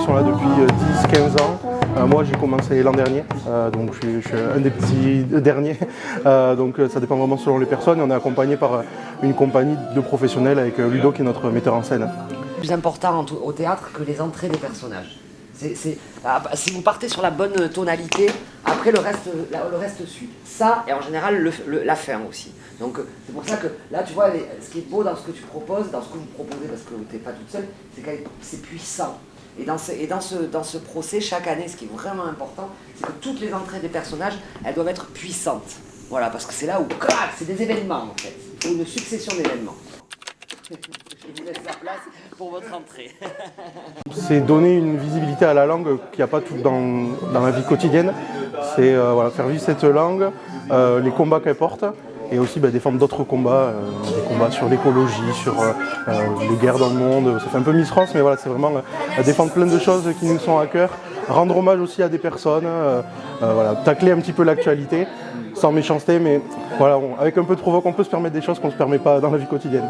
sont là depuis 10-15 ans. Moi j'ai commencé l'an dernier, donc je suis un des petits derniers. Donc ça dépend vraiment selon les personnes. On est accompagné par une compagnie de professionnels avec Ludo qui est notre metteur en scène. Plus important au théâtre que les entrées des personnages. Si vous partez sur la bonne tonalité, après le reste suit. Ça, et en général la fin aussi. Donc c'est pour ça que là tu vois, ce qui est beau dans ce que tu proposes, dans ce que vous proposez, parce que tu n'es pas toute seule, c'est que c'est puissant. Et dans ce procès, chaque année, ce qui est vraiment important, c'est que toutes les entrées des personnages, elles doivent être puissantes. Voilà, parce que c'est là où, c'est des événements en fait. C'est une succession d'événements. Je vous laisse la place pour votre entrée. C'est donner une visibilité à la langue qu'il n'y a pas tout dans la vie quotidienne. C'est voilà, faire vivre cette langue, les combats qu'elle porte, et aussi défendre d'autres combats, des combats sur l'écologie, sur les guerres dans le monde. Ça fait un peu Miss France, mais voilà, c'est vraiment défendre plein de choses qui nous sont à cœur, rendre hommage aussi à des personnes, voilà, tacler un petit peu l'actualité, sans méchanceté, mais voilà, avec un peu de provoque, on peut se permettre des choses qu'on ne se permet pas dans la vie quotidienne.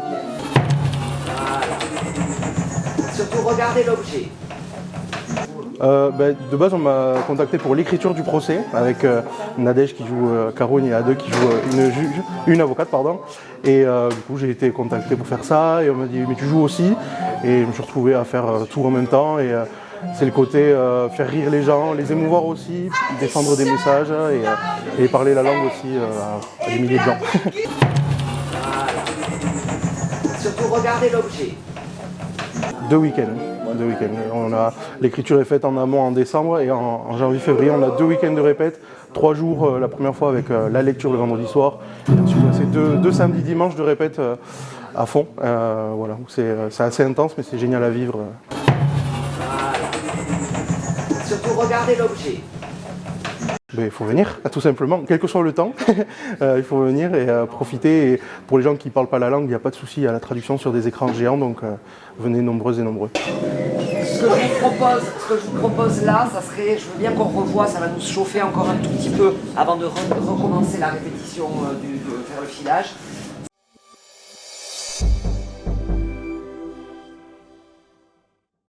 Surtout regardez l'objet. De base, on m'a contacté pour l'écriture du procès avec Nadège qui joue Caroline et Ade qui joue une avocate, pardon. Et du coup, j'ai été contacté pour faire ça et on m'a dit mais tu joues aussi. Et je me suis retrouvé à faire tout en même temps. Et c'est le côté faire rire les gens, les émouvoir aussi, défendre des messages et parler la langue aussi à des milliers de gens. Surtout regardez l'objet. 2 week-ends. L'écriture est faite en amont en décembre et en janvier-février, on a 2 week-ends de répète, 3 jours la première fois avec la lecture le vendredi soir. Et ensuite, c'est deux samedis, dimanches de répète à fond. Voilà, c'est assez intense, mais c'est génial à vivre. Surtout regardez l'objet. Il faut venir, tout simplement, quel que soit le temps, il faut venir et profiter. Et pour les gens qui ne parlent pas la langue, il n'y a pas de souci, il y a la traduction sur des écrans géants, donc venez nombreuses et nombreux. Ce que je vous propose là, ça serait, je veux bien qu'on revoie, ça va nous chauffer encore un tout petit peu avant de recommencer la répétition, de faire le filage.